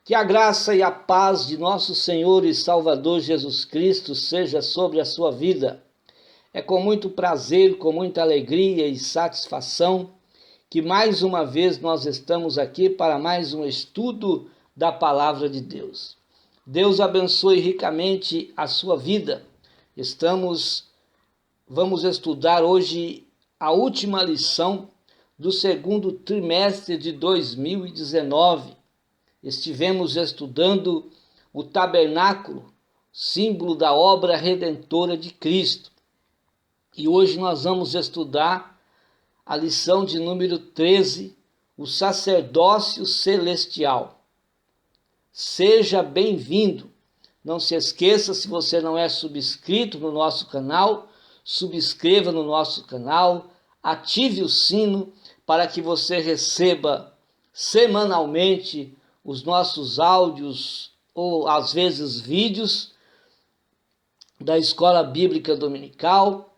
Que a graça e a paz de nosso Senhor e Salvador Jesus Cristo seja sobre a sua vida. É com muito prazer, com muita alegria e satisfação que mais uma vez nós estamos aqui para mais um estudo da Palavra de Deus. Deus abençoe ricamente a sua vida. Vamos estudar hoje a última lição do segundo trimestre de 2019. Estivemos estudando o tabernáculo, símbolo da obra redentora de Cristo. E hoje nós vamos estudar a lição de número 13, o sacerdócio celestial. Seja bem-vindo. Não se esqueça, se você não é subscrito no nosso canal, subscreva no nosso canal, ative o sino para que você receba semanalmente os nossos áudios ou às vezes vídeos da Escola Bíblica Dominical.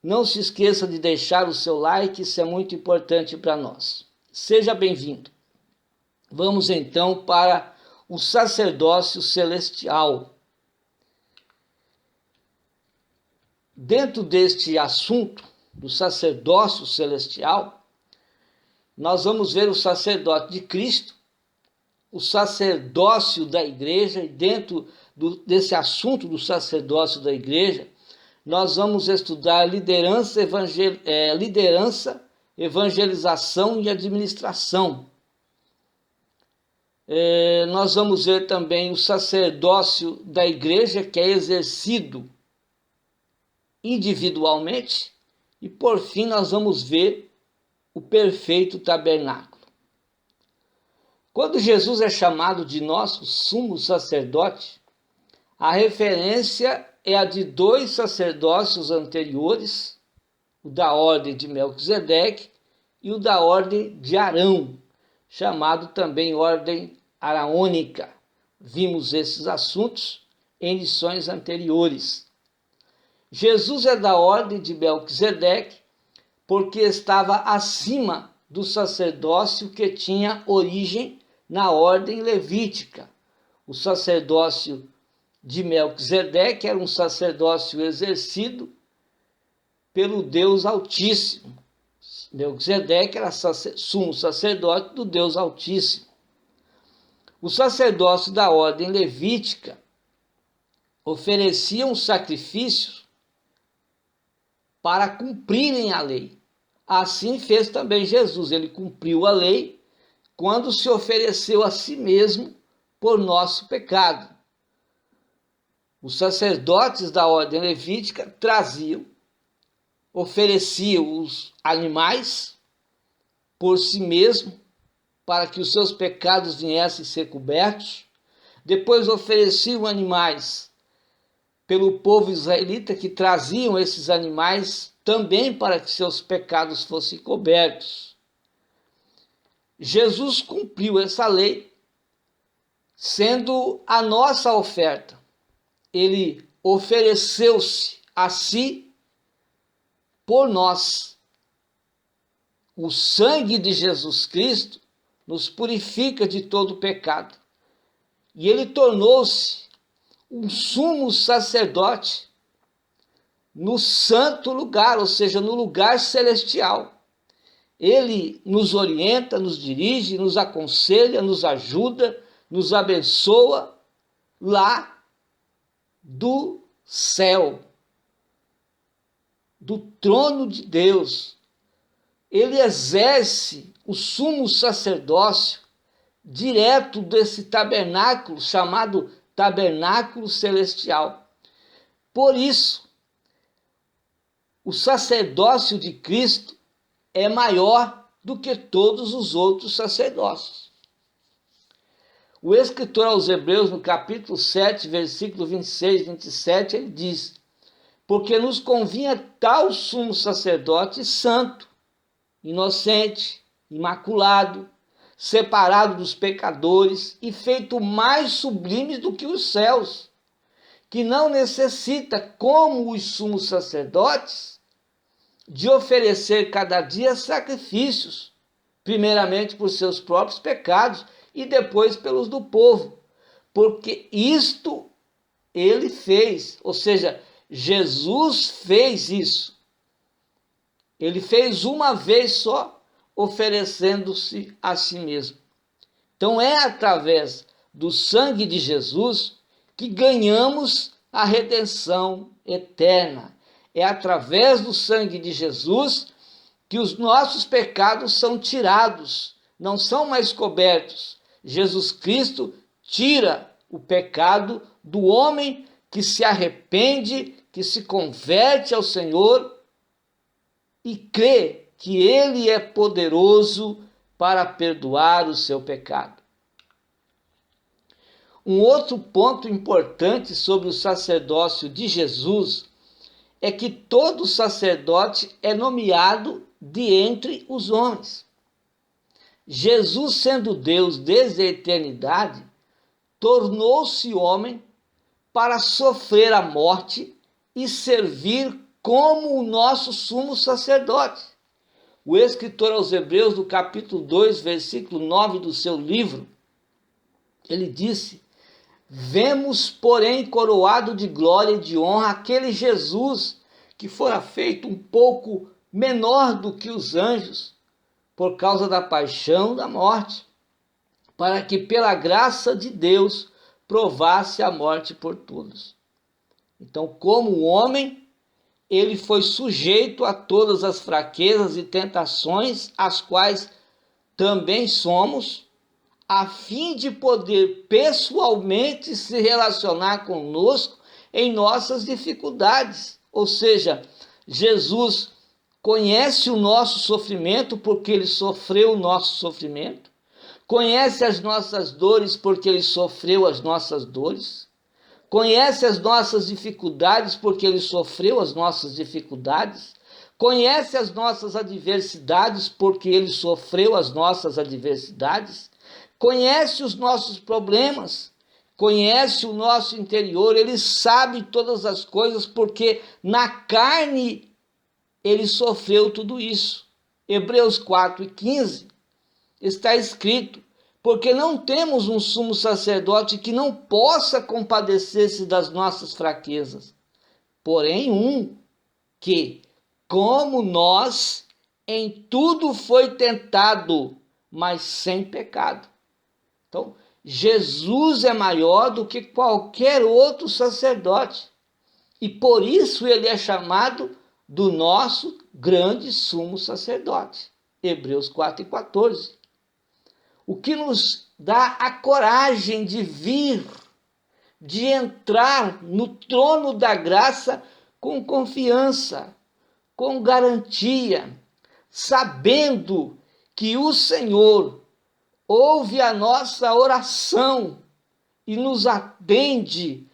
Não se esqueça de deixar o seu like, isso é muito importante para nós. Seja bem-vindo. Vamos então para o sacerdócio celestial. Dentro deste assunto do sacerdócio celestial, nós vamos ver o sacerdote de Cristo, o sacerdócio da igreja, e dentro desse assunto do sacerdócio da igreja, nós vamos estudar liderança, evangelização e administração. Nós vamos ver também o sacerdócio da igreja, que é exercido individualmente, e por fim nós vamos ver o perfeito tabernáculo. Quando Jesus é chamado de nosso sumo sacerdote, a referência é a de dois sacerdócios anteriores, o da ordem de Melquisedeque e o da ordem de Arão, chamado também ordem araônica. Vimos esses assuntos em lições anteriores. Jesus é da ordem de Melquisedeque porque estava acima do sacerdócio que tinha origem na ordem levítica. O sacerdócio de Melquisedeque era um sacerdócio exercido pelo Deus Altíssimo. Melquisedeque era sumo sacerdote do Deus Altíssimo. O sacerdócio da ordem levítica ofereciam sacrifícios para cumprirem a lei. Assim fez também Jesus. Ele cumpriu a lei quando se ofereceu a si mesmo por nosso pecado. Os sacerdotes da ordem levítica ofereciam os animais por si mesmo, para que os seus pecados viessem ser cobertos. Depois ofereciam animais pelo povo israelita, que traziam esses animais também para que seus pecados fossem cobertos. Jesus cumpriu essa lei, sendo a nossa oferta. Ele ofereceu-se a si por nós. O sangue de Jesus Cristo nos purifica de todo pecado. E ele tornou-se um sumo sacerdote no santo lugar, ou seja, no lugar celestial. Ele nos orienta, nos dirige, nos aconselha, nos ajuda, nos abençoa lá do céu, do trono de Deus. Ele exerce o sumo sacerdócio direto desse tabernáculo, chamado tabernáculo celestial. Por isso, o sacerdócio de Cristo é maior do que todos os outros sacerdócios. O escritor aos Hebreus, no capítulo 7, versículo 26 e 27, ele diz: porque nos convinha tal sumo sacerdote santo, inocente, imaculado, separado dos pecadores e feito mais sublime do que os céus, que não necessita, como os sumos sacerdotes, de oferecer cada dia sacrifícios, primeiramente por seus próprios pecados e depois pelos do povo, porque isto ele fez, ou seja, Jesus fez isso. Ele fez uma vez só, oferecendo-se a si mesmo. Então é através do sangue de Jesus que ganhamos a redenção eterna. É através do sangue de Jesus que os nossos pecados são tirados, não são mais cobertos. Jesus Cristo tira o pecado do homem que se arrepende, que se converte ao Senhor e crê que Ele é poderoso para perdoar o seu pecado. Um outro ponto importante sobre o sacerdócio de Jesus é que todo sacerdote é nomeado de entre os homens. Jesus, sendo Deus desde a eternidade, tornou-se homem para sofrer a morte e servir como o nosso sumo sacerdote. O escritor aos Hebreus, no capítulo 2, versículo 9 do seu livro, ele disse: vemos, porém, coroado de glória e de honra aquele Jesus que fora feito um pouco menor do que os anjos, por causa da paixão da morte, para que pela graça de Deus provasse a morte por todos. Então, como homem, ele foi sujeito a todas as fraquezas e tentações, as quais também somos, a fim de poder pessoalmente se relacionar conosco em nossas dificuldades. Ou seja, Jesus conhece o nosso sofrimento porque ele sofreu o nosso sofrimento, conhece as nossas dores porque ele sofreu as nossas dores, conhece as nossas dificuldades porque ele sofreu as nossas dificuldades, conhece as nossas adversidades porque ele sofreu as nossas adversidades, conhece os nossos problemas, conhece o nosso interior, ele sabe todas as coisas porque na carne ele sofreu tudo isso. Hebreus 4:15 está escrito: porque não temos um sumo sacerdote que não possa compadecer-se das nossas fraquezas, porém um que, como nós, em tudo foi tentado, mas sem pecado. Então, Jesus é maior do que qualquer outro sacerdote. E por isso ele é chamado do nosso grande sumo sacerdote. Hebreus 4:14. O que nos dá a coragem de vir, de entrar no trono da graça com confiança, com garantia, sabendo que o Senhor ouve a nossa oração e nos atende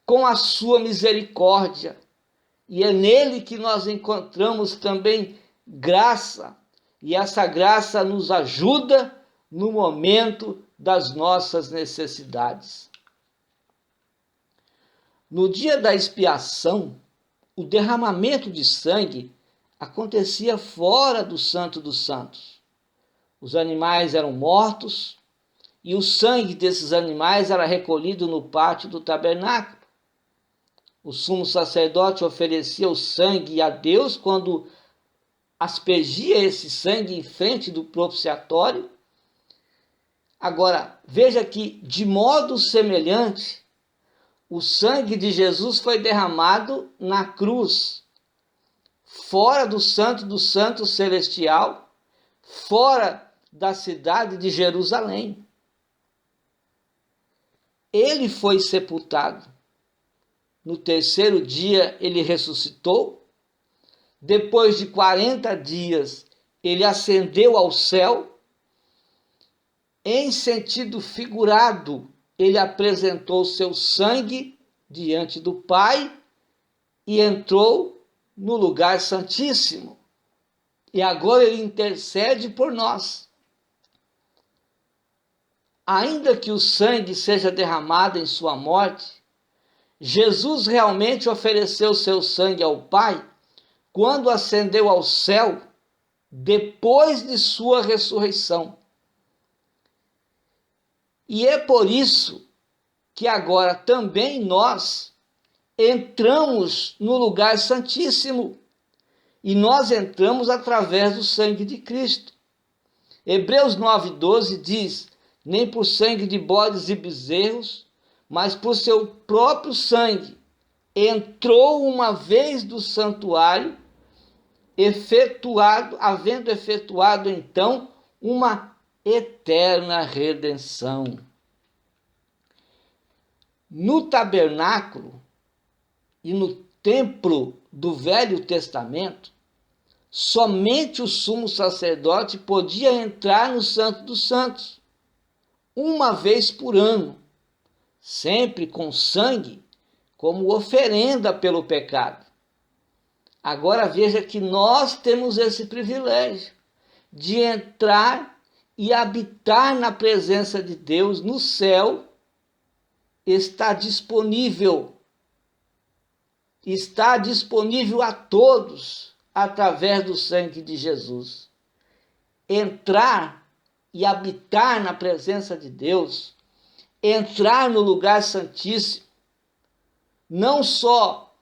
com a sua misericórdia. E é nele que nós encontramos também graça, e essa graça nos ajuda no momento das nossas necessidades. No dia da expiação, o derramamento de sangue acontecia fora do Santo dos Santos. Os animais eram mortos e o sangue desses animais era recolhido no pátio do tabernáculo. O sumo sacerdote oferecia o sangue a Deus quando aspergia esse sangue em frente do propiciatório. Agora, veja que, de modo semelhante, o sangue de Jesus foi derramado na cruz, fora do Santo dos Santos celestial, fora da cidade de Jerusalém. Ele foi sepultado. No terceiro dia, ele ressuscitou. Depois de 40 dias, ele ascendeu ao céu. Em sentido figurado, ele apresentou seu sangue diante do Pai e entrou no lugar santíssimo. E agora ele intercede por nós. Ainda que o sangue seja derramado em sua morte, Jesus realmente ofereceu seu sangue ao Pai quando ascendeu ao céu depois de sua ressurreição. E é por isso que agora também nós entramos no lugar santíssimo. E nós entramos através do sangue de Cristo. Hebreus 9:12 diz: nem por sangue de bodes e bezerros, mas por seu próprio sangue, entrou uma vez do santuário, havendo efetuado então uma eterna redenção. No tabernáculo e no templo do Velho Testamento, somente o sumo sacerdote podia entrar no Santo dos Santos, uma vez por ano, sempre com sangue, como oferenda pelo pecado. Agora veja que nós temos esse privilégio de entrar e habitar na presença de Deus no céu. Está disponível a todos através do sangue de Jesus. Entrar e habitar na presença de Deus, entrar no lugar santíssimo, não só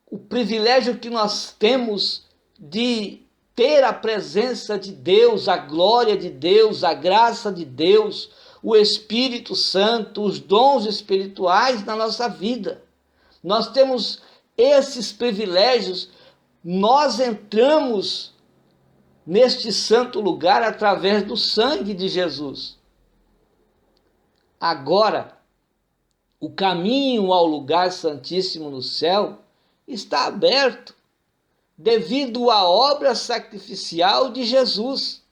o privilégio que nós temos de ter a presença de Deus, a glória de Deus, a graça de Deus, o Espírito Santo, os dons espirituais na nossa vida. Nós temos esses privilégios, nós entramos neste santo lugar através do sangue de Jesus. Agora, o caminho ao lugar santíssimo no céu está aberto devido à obra sacrificial de Jesus.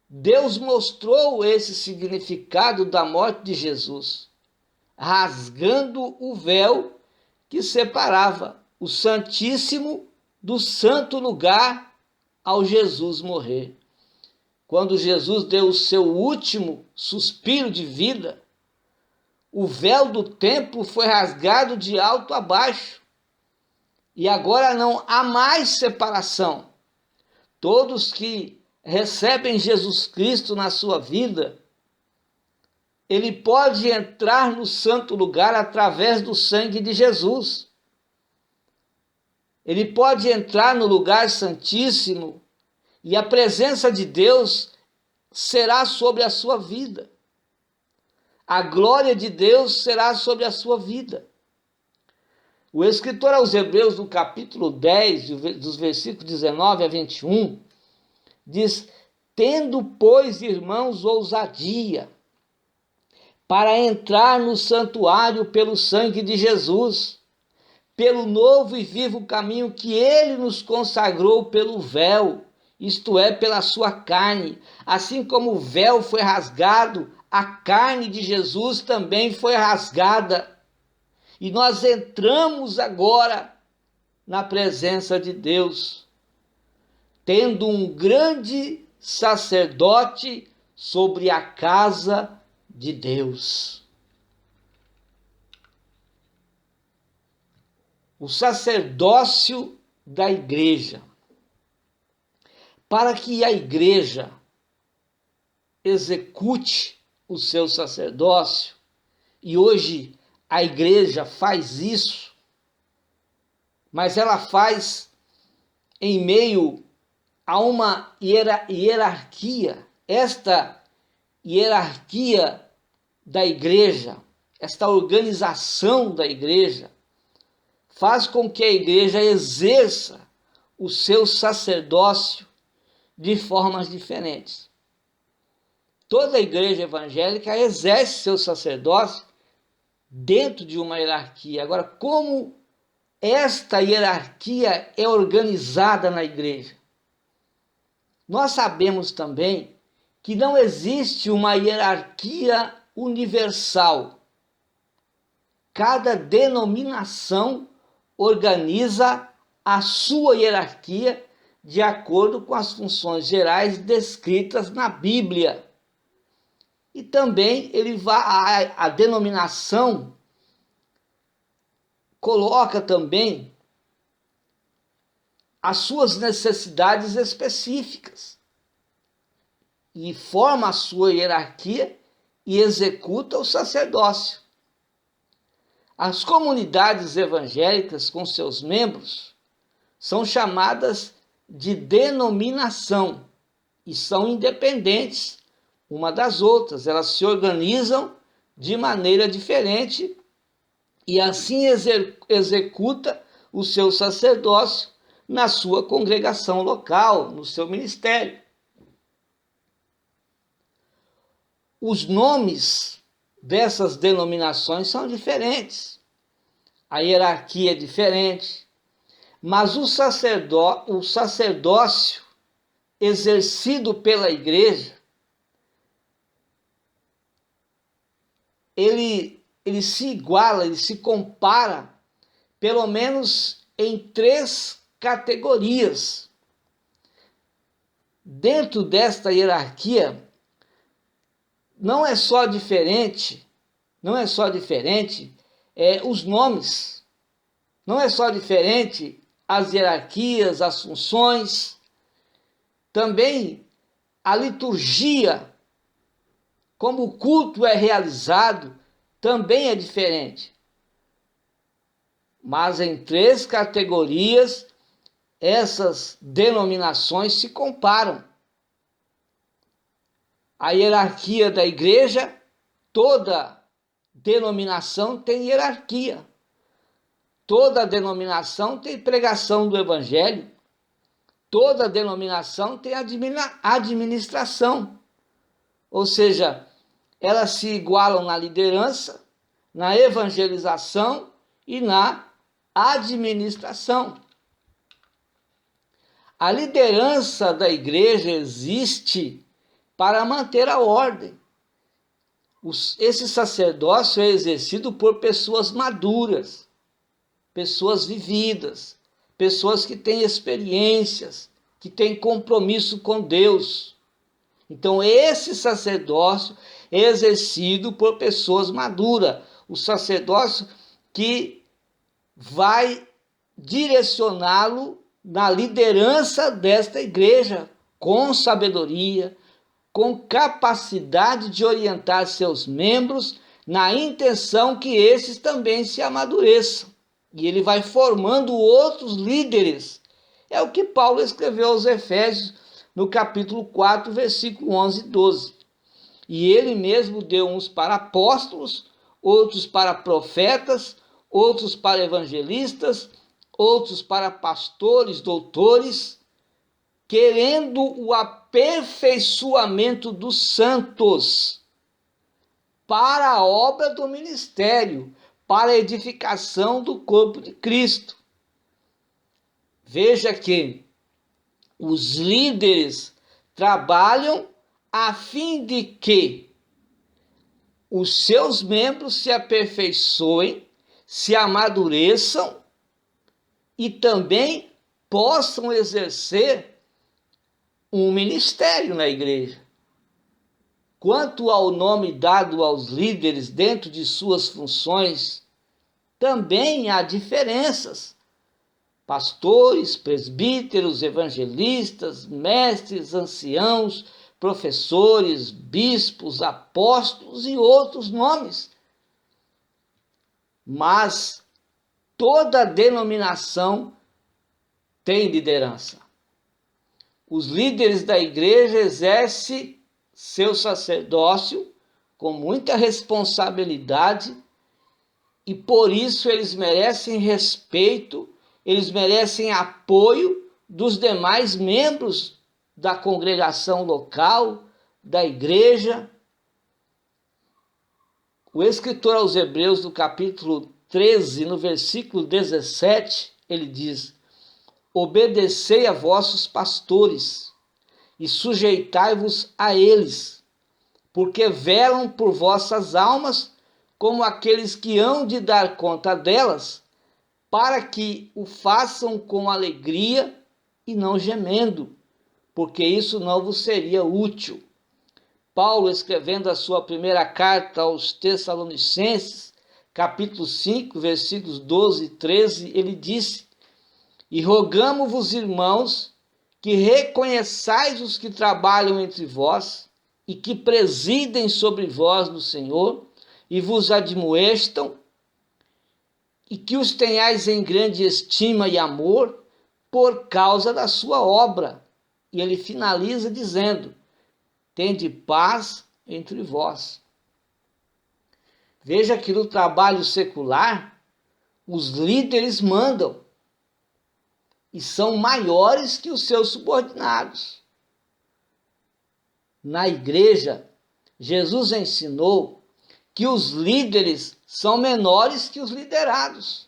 Deus mostrou esse significado da morte de Jesus, rasgando o véu que separava o Santíssimo do santo lugar ao Jesus morrer. Quando Jesus deu o seu último suspiro de vida, o véu do templo foi rasgado de alto a baixo. E agora não há mais separação. Todos que recebem Jesus Cristo na sua vida, ele pode entrar no santo lugar através do sangue de Jesus. Ele pode entrar no lugar santíssimo e a presença de Deus será sobre a sua vida. A glória de Deus será sobre a sua vida. O escritor aos Hebreus, no capítulo 10, dos versículos 19 a 21, diz: tendo, pois, irmãos, ousadia para entrar no santuário pelo sangue de Jesus, pelo novo e vivo caminho que ele nos consagrou pelo véu, isto é, pela sua carne. Assim como o véu foi rasgado, a carne de Jesus também foi rasgada. E nós entramos agora na presença de Deus, tendo um grande sacerdote sobre a casa de Deus. O sacerdócio da igreja. Para que a igreja execute o seu sacerdócio, e hoje a igreja faz isso, mas ela faz em meio a uma hierarquia. Esta hierarquia da igreja, esta organização da igreja, faz com que a igreja exerça o seu sacerdócio de formas diferentes. Toda a igreja evangélica exerce seu sacerdócio dentro de uma hierarquia. Agora, como esta hierarquia é organizada na igreja? Nós sabemos também que não existe uma hierarquia universal. Cada denominação organiza a sua hierarquia de acordo com as funções gerais descritas na Bíblia. E também a denominação coloca também as suas necessidades específicas e forma a sua hierarquia e executa o sacerdócio. As comunidades evangélicas com seus membros são chamadas de denominação e são independentes uma das outras. Elas se organizam de maneira diferente e assim executa o seu sacerdócio na sua congregação local, no seu ministério. Os nomes dessas denominações são diferentes, a hierarquia é diferente, mas o sacerdócio exercido pela igreja, ele se iguala, ele se compara, pelo menos em 3 categorias. Dentro desta hierarquia, não é só diferente os nomes, não é só diferente as hierarquias, as funções, também a liturgia, como o culto é realizado, também é diferente. Mas em 3 categorias, essas denominações se comparam. A hierarquia da igreja, toda denominação tem hierarquia. Toda denominação tem pregação do evangelho. Toda denominação tem administração. Ou seja, elas se igualam na liderança, na evangelização e na administração. A liderança da igreja existe para manter a ordem. Esse sacerdócio é exercido por pessoas maduras, pessoas vividas, pessoas que têm experiências, que têm compromisso com Deus. Então, esse sacerdócio é exercido por pessoas maduras, o sacerdócio que vai direcioná-lo na liderança desta igreja, com sabedoria, com capacidade de orientar seus membros na intenção que esses também se amadureçam. E ele vai formando outros líderes. É o que Paulo escreveu aos Efésios no capítulo 4, versículo 11 e 12. E ele mesmo deu uns para apóstolos, outros para profetas, outros para evangelistas, outros para pastores, doutores, querendo o aperfeiçoamento dos santos para a obra do ministério, para a edificação do corpo de Cristo. Veja que os líderes trabalham a fim de que os seus membros se aperfeiçoem, se amadureçam e também possam exercer um ministério na igreja. Quanto ao nome dado aos líderes dentro de suas funções, também há diferenças. Pastores, presbíteros, evangelistas, mestres, anciãos, professores, bispos, apóstolos e outros nomes. Mas toda denominação tem liderança. Os líderes da igreja exercem seu sacerdócio com muita responsabilidade e por isso eles merecem respeito, eles merecem apoio dos demais membros da congregação local, da igreja. O escritor aos Hebreus, no capítulo 13, no versículo 17, ele diz: obedecei a vossos pastores e sujeitai-vos a eles, porque velam por vossas almas como aqueles que hão de dar conta delas, para que o façam com alegria e não gemendo, porque isso não vos seria útil. Paulo, escrevendo a sua primeira carta aos Tessalonicenses, capítulo 5, versículos 12 e 13, ele disse: e rogamo-vos, irmãos, que reconheçais os que trabalham entre vós e que presidem sobre vós no Senhor e vos admoestam, e que os tenhais em grande estima e amor por causa da sua obra. E ele finaliza dizendo: tende paz entre vós. Veja que no trabalho secular, os líderes mandam e são maiores que os seus subordinados. Na igreja, Jesus ensinou que os líderes são menores que os liderados.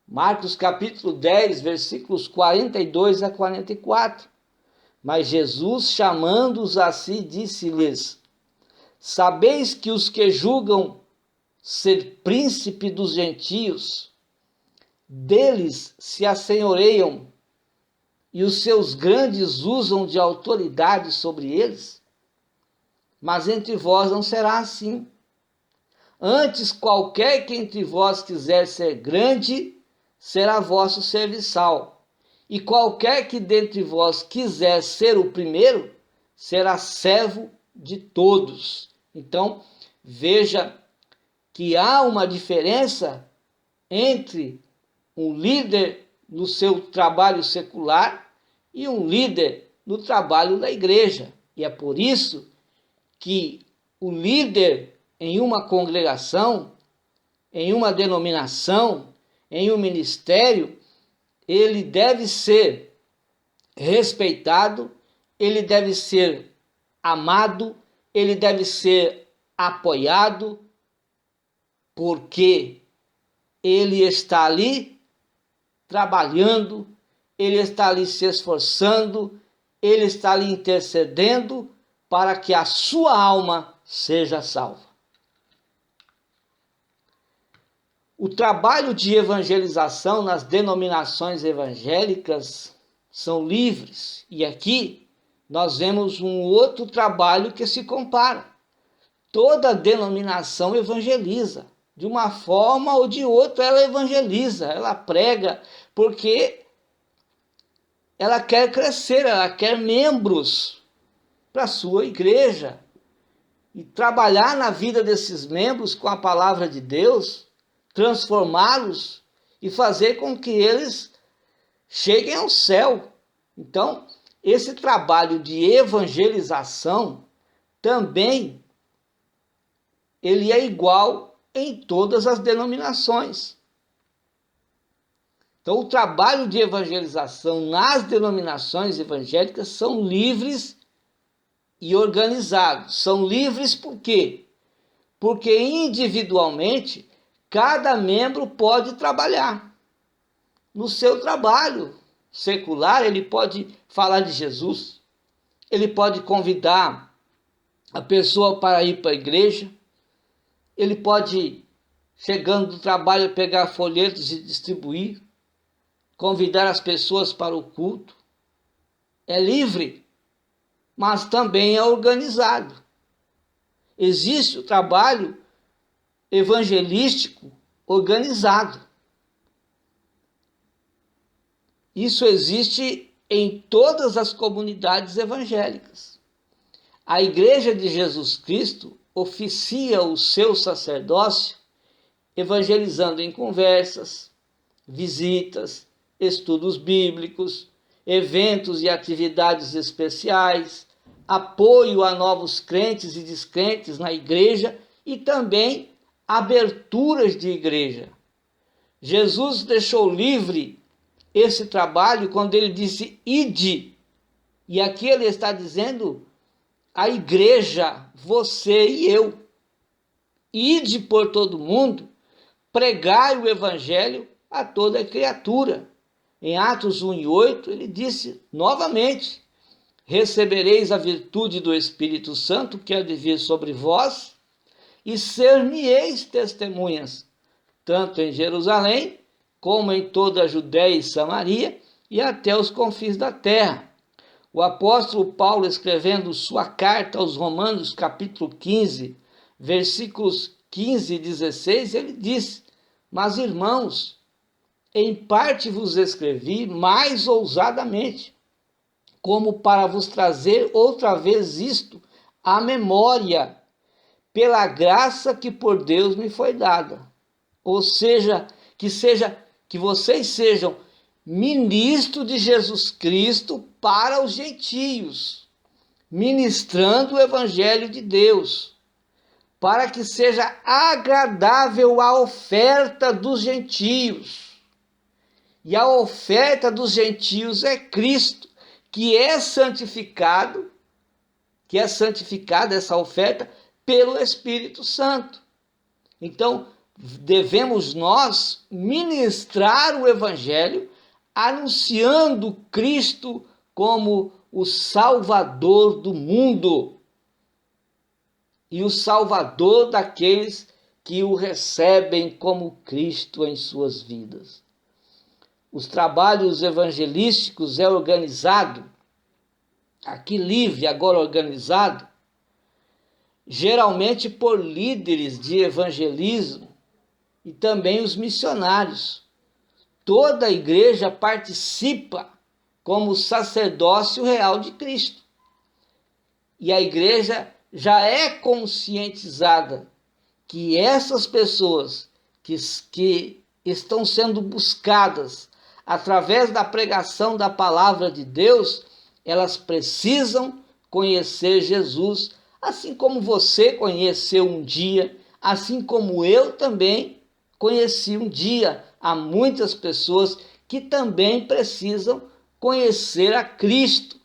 Marcos capítulo 10, versículos 42 a 44. Mas Jesus, chamando-os a si, disse-lhes: sabeis que os que julgam ser príncipe dos gentios, deles se assenhoreiam, e os seus grandes usam de autoridade sobre eles? Mas entre vós não será assim. Antes, qualquer que entre vós quiser ser grande, será vosso serviçal. E qualquer que dentre vós quiser ser o primeiro, será servo de todos. Então, veja que há uma diferença entre um líder no seu trabalho secular e um líder no trabalho da igreja. E é por isso que o líder em uma congregação, em uma denominação, em um ministério, ele deve ser respeitado, ele deve ser amado, ele deve ser apoiado, porque ele está ali trabalhando, ele está ali se esforçando, ele está ali intercedendo para que a sua alma seja salva. O trabalho de evangelização nas denominações evangélicas são livres. E aqui nós vemos um outro trabalho que se compara. Toda denominação evangeliza. De uma forma ou de outra ela evangeliza, ela prega, porque ela quer crescer, ela quer membros para a sua igreja. E trabalhar na vida desses membros com a palavra de Deus, transformá-los e fazer com que eles cheguem ao céu. Então, esse trabalho de evangelização também ele é igual em todas as denominações. Então, o trabalho de evangelização nas denominações evangélicas são livres e organizados. São livres por quê? Porque individualmente cada membro pode trabalhar. No seu trabalho secular, ele pode falar de Jesus, ele pode convidar a pessoa para ir para a igreja, ele pode, chegando do trabalho, pegar folhetos e distribuir, convidar as pessoas para o culto. É livre, mas também é organizado. Existe o trabalho evangelístico organizado. Isso existe em todas as comunidades evangélicas. A Igreja de Jesus Cristo oficia o seu sacerdócio evangelizando em conversas, visitas, estudos bíblicos, eventos e atividades especiais, apoio a novos crentes e descrentes na igreja e também aberturas de igreja. Jesus deixou livre esse trabalho quando ele disse ide, e aqui ele está dizendo a igreja, você e eu. Ide por todo mundo, pregai o evangelho a toda criatura. Em Atos 1:8 ele disse novamente: recebereis a virtude do Espírito Santo que há de vir sobre vós, e ser-me-eis testemunhas, tanto em Jerusalém, como em toda a Judéia e Samaria, e até os confins da terra. O apóstolo Paulo, escrevendo sua carta aos Romanos, capítulo 15, versículos 15 e 16, ele diz: mas, irmãos, em parte vos escrevi mais ousadamente, como para vos trazer outra vez isto à memória, pela graça que por Deus me foi dada. Ou seja, que vocês sejam ministros de Jesus Cristo para os gentios, ministrando o evangelho de Deus, para que seja agradável a oferta dos gentios. E a oferta dos gentios é Cristo, que é santificada essa oferta pelo Espírito Santo. Então, devemos nós ministrar o evangelho, anunciando Cristo como o Salvador do mundo e o Salvador daqueles que o recebem como Cristo em suas vidas. Os trabalhos evangelísticos é organizado, aqui livre, agora organizado, geralmente por líderes de evangelismo e também os missionários. Toda a igreja participa como sacerdócio real de Cristo. E a igreja já é conscientizada que essas pessoas que estão sendo buscadas através da pregação da palavra de Deus, elas precisam conhecer Jesus, assim como você conheceu um dia, assim como eu também conheci um dia. Há muitas pessoas que também precisam conhecer a Cristo.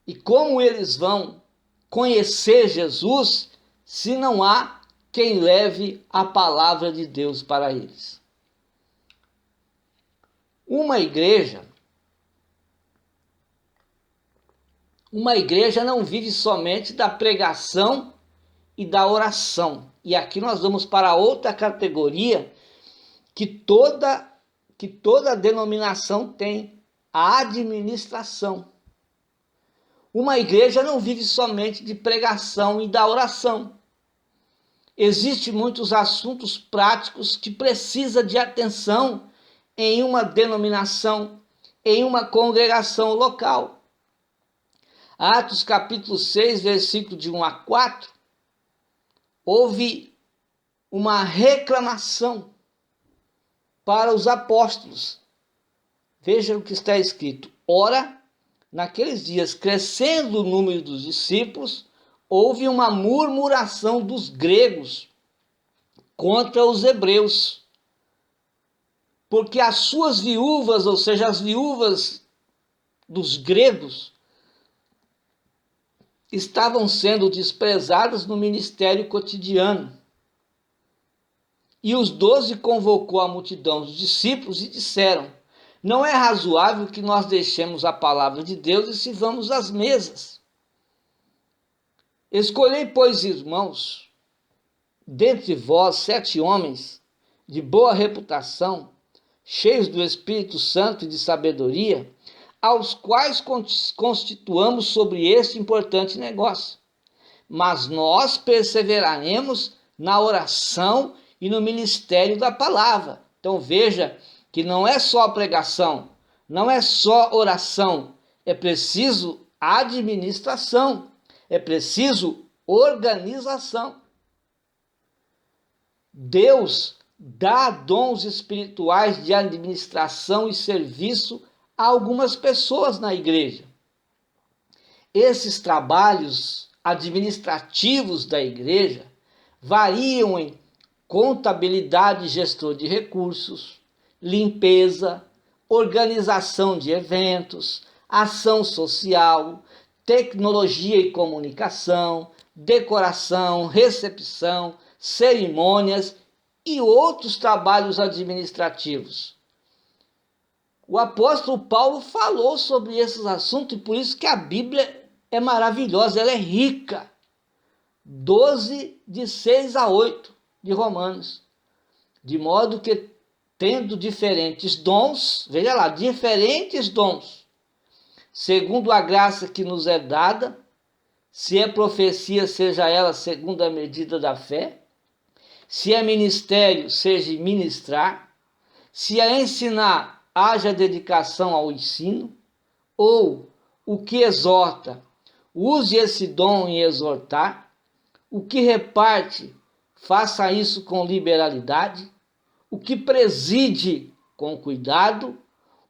E como eles vão conhecer Jesus se não há quem leve a palavra de Deus para eles? Uma igreja não vive somente da pregação e da oração. E aqui nós vamos para outra categoria que toda denominação tem: a administração. Uma igreja não vive somente de pregação e da oração. Existem muitos assuntos práticos que precisam de atenção em uma denominação, em uma congregação local. Atos capítulo 6, versículo de 1 a 4, houve uma reclamação para os apóstolos. Veja o que está escrito: ora, naqueles dias, crescendo o número dos discípulos, houve uma murmuração dos gregos contra os hebreus, porque as suas viúvas, ou seja, as viúvas dos gregos, estavam sendo desprezadas no ministério cotidiano. E os 12 convocou a multidão dos discípulos e disseram: não é razoável que nós deixemos a palavra de Deus e sirvamos às mesas. Escolhei, pois, irmãos, dentre vós 7 homens de boa reputação, cheios do Espírito Santo e de sabedoria, aos quais constituamos sobre este importante negócio. Mas nós perseveraremos na oração e no ministério da palavra. Então veja que não é só pregação, não é só oração, é preciso administração, é preciso organização. Deus dá dons espirituais de administração e serviço a algumas pessoas na igreja. Esses trabalhos administrativos da igreja variam em contabilidade e gestor de recursos, limpeza, organização de eventos, ação social, tecnologia e comunicação, decoração, recepção, cerimônias e outros trabalhos administrativos. O apóstolo Paulo falou sobre esses assuntos e por isso que a Bíblia é maravilhosa, ela é rica. 12, de 6 a 8 de Romanos. De modo que, tendo diferentes dons, veja lá, diferentes dons, segundo a graça que nos é dada, se é profecia, seja ela segundo a medida da fé, se é ministério, seja ministrar, se é ensinar, haja dedicação ao ensino, Ou o que exorta, use esse dom em exortar. O que reparte, faça isso com liberalidade. O que preside, com cuidado.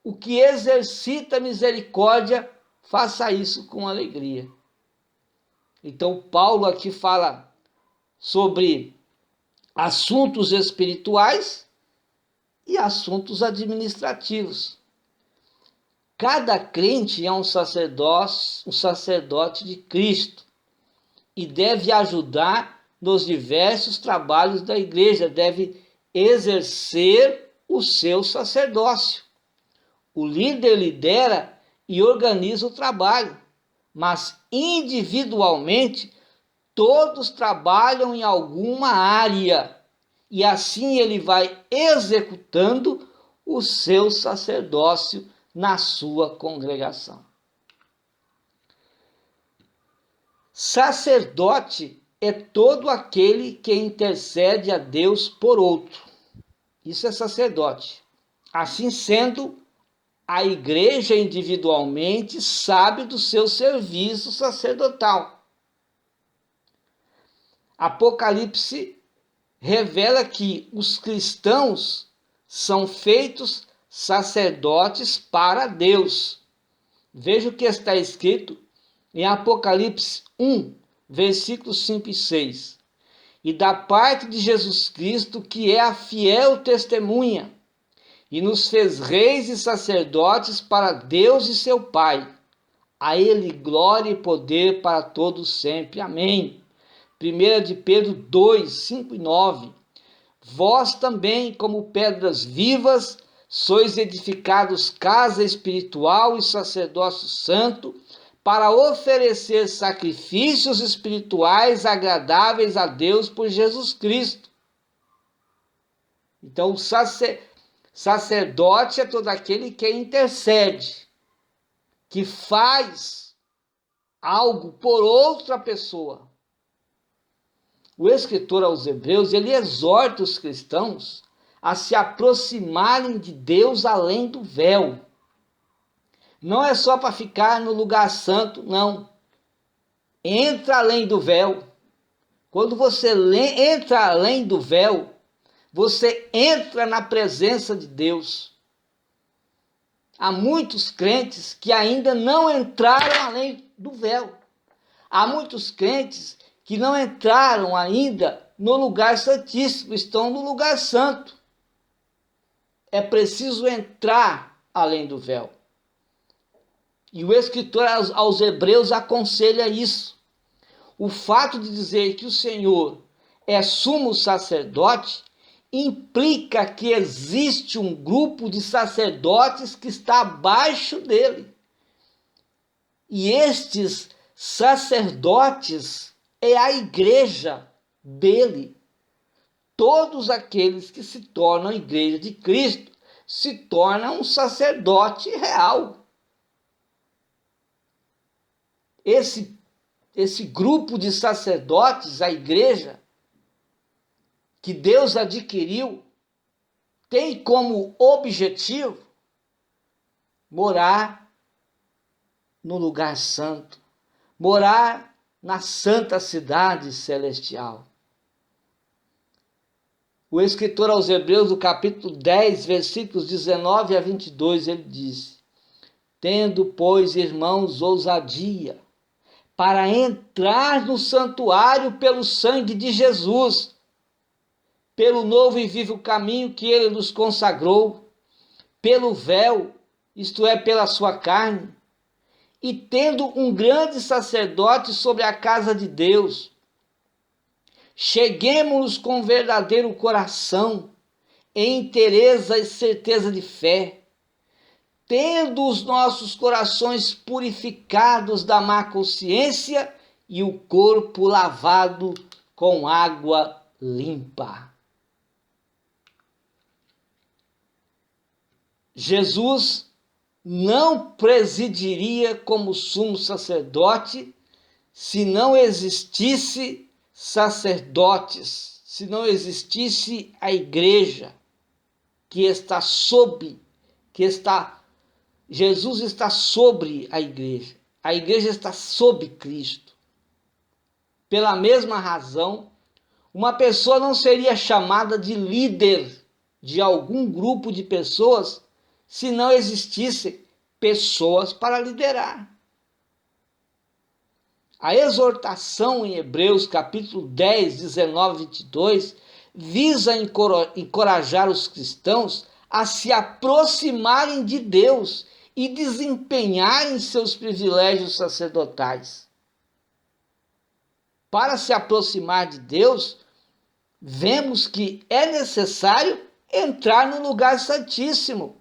O que exercita misericórdia, faça isso com alegria. Então, Paulo aqui fala sobre assuntos espirituais e assuntos administrativos. Cada crente é um sacerdote de Cristo e deve ajudar nos diversos trabalhos da igreja, deve exercer o seu sacerdócio. O líder lidera e organiza o trabalho, mas individualmente todos trabalham em alguma área e assim ele vai executando o seu sacerdócio na sua congregação. Sacerdote é todo aquele que intercede a Deus por outro. Isso é sacerdote. Assim sendo, a igreja individualmente sabe do seu serviço sacerdotal. Apocalipse revela que os cristãos são feitos sacerdotes para Deus. Veja o que está escrito em Apocalipse 1, versículos 5 e 6. E da parte de Jesus Cristo, que é a fiel testemunha, e nos fez reis e sacerdotes para Deus e seu Pai. A ele glória e poder para todos sempre. Amém. 1 de Pedro 2, 5 e 9. Vós também, como pedras vivas, sois edificados casa espiritual e sacerdócio santo, para oferecer sacrifícios espirituais agradáveis a Deus por Jesus Cristo. Então, o sacerdote é todo aquele que intercede, que faz algo por outra pessoa. O escritor aos Hebreus, ele exorta os cristãos a se aproximarem de Deus além do véu. Não é só para ficar no lugar santo, não. Entra além do véu. Quando você entra além do véu, você entra na presença de Deus. Há muitos crentes que ainda não entraram além do véu. Há muitos crentes que não entraram ainda no lugar santíssimo, estão no lugar santo. É preciso entrar além do véu. E o escritor aos Hebreus aconselha isso. O fato de dizer que o Senhor é sumo sacerdote implica que existe um grupo de sacerdotes que está abaixo dele. E estes sacerdotes é a igreja dele. Todos aqueles que se tornam igreja de Cristo se tornam um sacerdote real. Esse grupo de sacerdotes, a igreja, que Deus adquiriu, tem como objetivo morar no lugar santo, morar na santa cidade celestial. O escritor aos Hebreus, no capítulo 10, versículos 19 a 22, ele diz: tendo, pois, irmãos, ousadia para entrar no santuário pelo sangue de Jesus, pelo novo e vivo caminho que ele nos consagrou, pelo véu, isto é, pela sua carne, e tendo um grande sacerdote sobre a casa de Deus, cheguemo-nos com verdadeiro coração, em inteireza e certeza de fé, tendo os nossos corações purificados da má consciência e o corpo lavado com água limpa. Jesus não presidiria como sumo sacerdote se não existisse sacerdotes, se não existisse a igreja que está Jesus está sobre a igreja está sob Cristo. Pela mesma razão, uma pessoa não seria chamada de líder de algum grupo de pessoas se não existissem pessoas para liderar. A exortação em Hebreus capítulo 10, 19 e 22 visa encorajar os cristãos a se aproximarem de Deus e desempenharem seus privilégios sacerdotais. Para se aproximar de Deus, vemos que é necessário entrar no lugar santíssimo.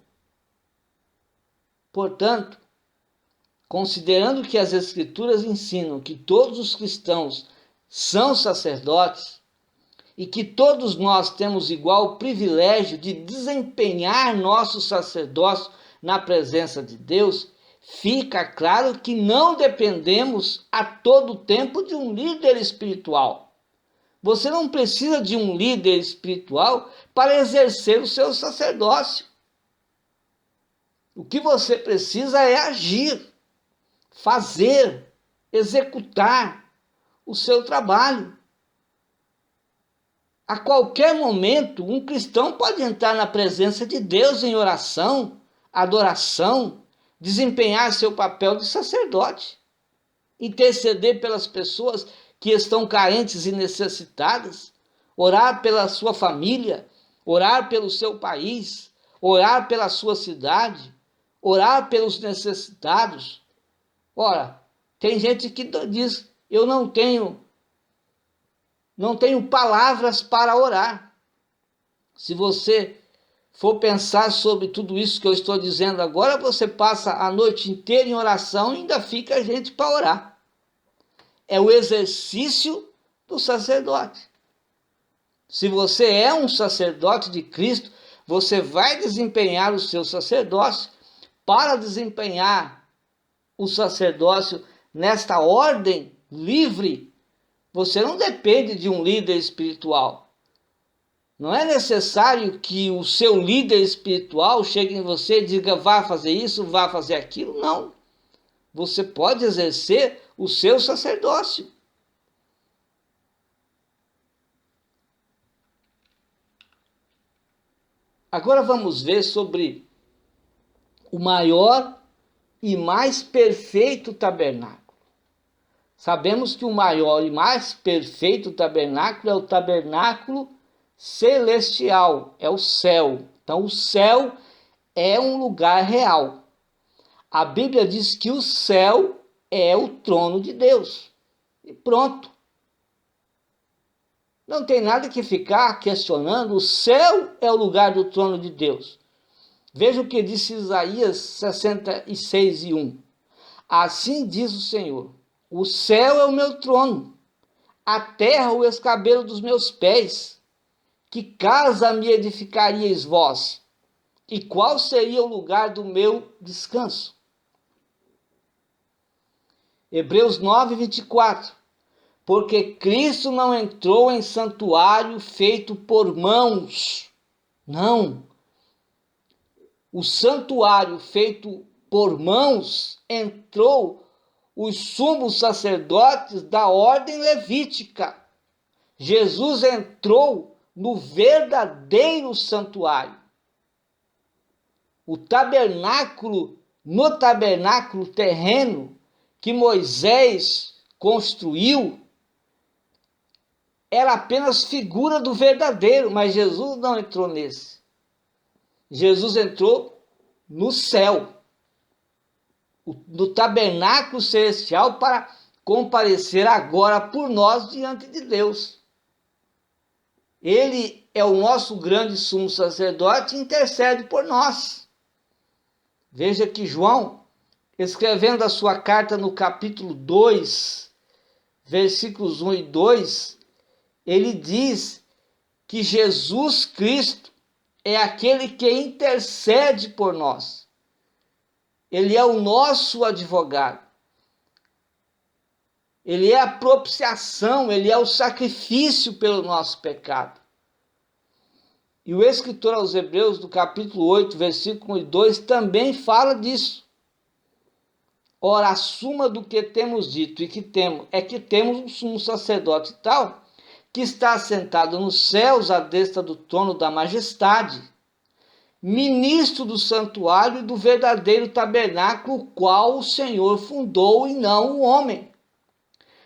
Portanto, considerando que as Escrituras ensinam que todos os cristãos são sacerdotes e que todos nós temos igual privilégio de desempenhar nosso sacerdócio na presença de Deus, fica claro que não dependemos a todo tempo de um líder espiritual. Você não precisa de um líder espiritual para exercer o seu sacerdócio. O que você precisa é agir, fazer, executar o seu trabalho. A qualquer momento, um cristão pode entrar na presença de Deus em oração, adoração, desempenhar seu papel de sacerdote, interceder pelas pessoas que estão carentes e necessitadas, orar pela sua família, orar pelo seu país, orar pela sua cidade, orar pelos necessitados. Ora, tem gente que diz, eu não tenho palavras para orar. Se você for pensar sobre tudo isso que eu estou dizendo agora, você passa a noite inteira em oração e ainda fica gente para orar. É o exercício do sacerdote. Se você é um sacerdote de Cristo, você vai desempenhar o seu sacerdócio. Para desempenhar o sacerdócio nesta ordem livre, você não depende de um líder espiritual. Não é necessário que o seu líder espiritual chegue em você e diga, vá fazer isso, vá fazer aquilo. Não. Você pode exercer o seu sacerdócio. Agora vamos ver sobre o maior e mais perfeito tabernáculo. Sabemos que o maior e mais perfeito tabernáculo é o tabernáculo celestial, é o céu. Então o céu é um lugar real. A Bíblia diz que o céu é o trono de Deus. E pronto. Não tem nada que ficar questionando. O céu é o lugar do trono de Deus. Veja o que disse Isaías 66:1. Assim diz o Senhor, o céu é o meu trono, a terra o escabelo dos meus pés. Que casa me edificaríeis vós? E qual seria o lugar do meu descanso? Hebreus 9:24. Porque Cristo não entrou em santuário feito por mãos. Não. O santuário feito por mãos entrou os sumos sacerdotes da ordem levítica. Jesus entrou no verdadeiro santuário. No tabernáculo terreno que Moisés construiu, era apenas figura do verdadeiro, mas Jesus não entrou nesse. Jesus entrou no céu, no tabernáculo celestial, para comparecer agora por nós diante de Deus. Ele é o nosso grande sumo sacerdote e intercede por nós. Veja que João, escrevendo a sua carta no capítulo 2, versículos 1 e 2, ele diz que Jesus Cristo é aquele que intercede por nós. Ele é o nosso advogado. Ele é a propiciação, ele é o sacrifício pelo nosso pecado. E o escritor aos Hebreus, do capítulo 8, versículo 1 e 2, também fala disso. Ora, a suma do que temos dito e que temos um sumo sacerdote tal, que está assentado nos céus à destra do trono da majestade, ministro do santuário e do verdadeiro tabernáculo, o qual o Senhor fundou e não o homem.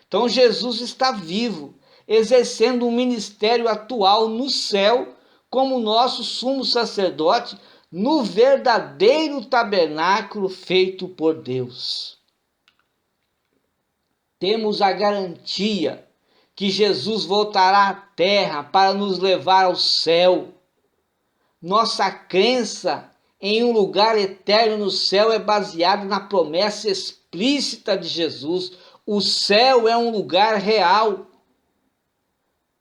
Então Jesus está vivo, exercendo um ministério atual no céu, como nosso sumo sacerdote, no verdadeiro tabernáculo feito por Deus. Temos a garantia que Jesus voltará à terra para nos levar ao céu. Nossa crença em um lugar eterno no céu é baseada na promessa explícita de Jesus. O céu é um lugar real.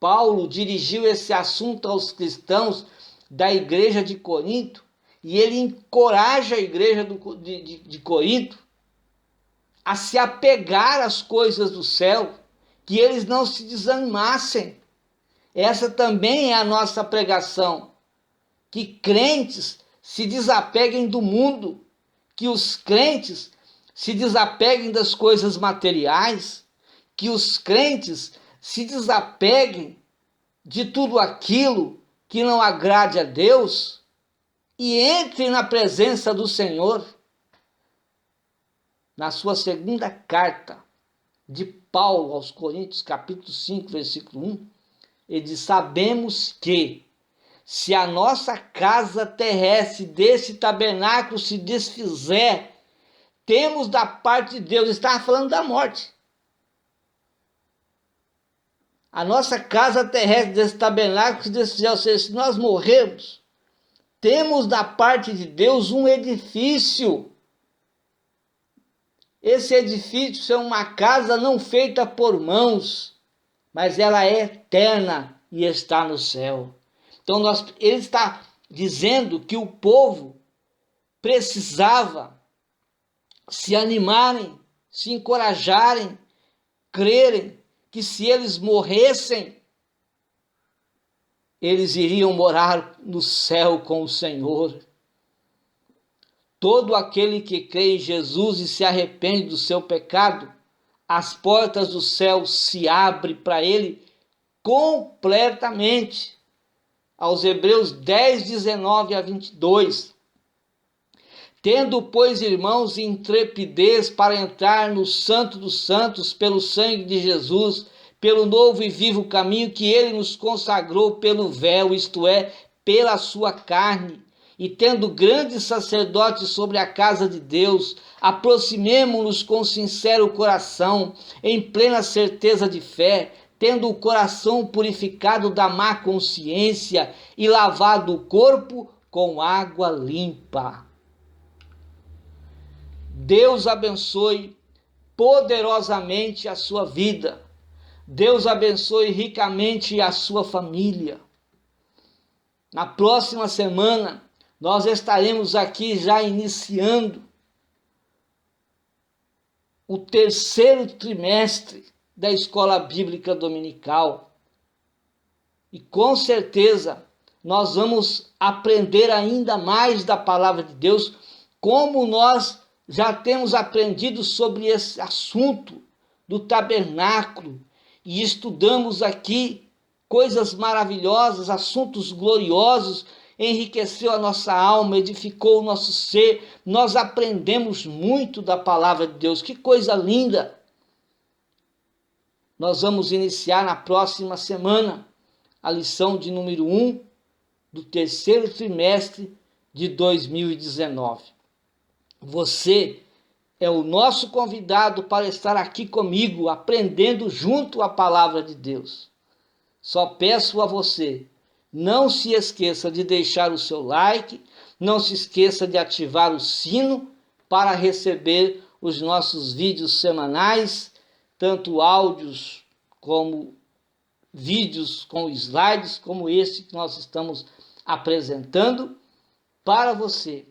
Paulo dirigiu esse assunto aos cristãos da igreja de Corinto e ele encoraja a igreja de Corinto a se apegar às coisas do céu, que eles não se desanimassem. Essa também é a nossa pregação, que crentes se desapeguem do mundo, que os crentes se desapeguem das coisas materiais, que os crentes se desapeguem de tudo aquilo que não agrade a Deus e entrem na presença do Senhor. Na sua segunda carta de Paulo aos Coríntios, capítulo 5, versículo 1, ele diz: sabemos que se a nossa casa terrestre desse tabernáculo se desfizer, temos da parte de Deus, estava falando da morte. A nossa casa terrestre desse tabernáculo se desfizer, ou seja, se nós morrermos, temos da parte de Deus um edifício. Esse edifício é uma casa não feita por mãos, mas ela é eterna e está no céu. Então ele está dizendo que o povo precisava se animarem, se encorajarem, crerem que se eles morressem, eles iriam morar no céu com o Senhor. Todo aquele que crê em Jesus e se arrepende do seu pecado, as portas do céu se abrem para ele completamente. Aos Hebreus 10, 19 a 22. Tendo, pois, irmãos, intrepidez para entrar no Santo dos Santos pelo sangue de Jesus, pelo novo e vivo caminho que ele nos consagrou pelo véu, isto é, pela sua carne, e tendo grande sacerdote sobre a casa de Deus, aproximemo-nos com sincero coração, em plena certeza de fé, tendo o coração purificado da má consciência e lavado o corpo com água limpa. Deus abençoe poderosamente a sua vida. Deus abençoe ricamente a sua família. Na próxima semana, nós estaremos aqui já iniciando o terceiro trimestre da Escola Bíblica Dominical. E com certeza nós vamos aprender ainda mais da Palavra de Deus, como nós já temos aprendido sobre esse assunto do tabernáculo e estudamos aqui coisas maravilhosas, assuntos gloriosos, enriqueceu a nossa alma, edificou o nosso ser, nós aprendemos muito da Palavra de Deus, que coisa linda! Nós vamos iniciar na próxima semana a lição de número 1 do terceiro trimestre de 2019. Você é o nosso convidado para estar aqui comigo, aprendendo junto a palavra de Deus. Só peço a você, não se esqueça de deixar o seu like, não se esqueça de ativar o sino para receber os nossos vídeos semanais, tanto áudios como vídeos com slides, como esse que nós estamos apresentando para você.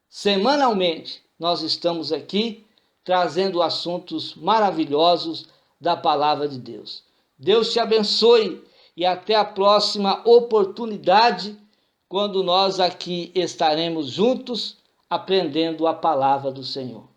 Semanalmente, nós estamos aqui trazendo assuntos maravilhosos da Palavra de Deus. Deus te abençoe e até a próxima oportunidade quando nós aqui estaremos juntos aprendendo a palavra do Senhor.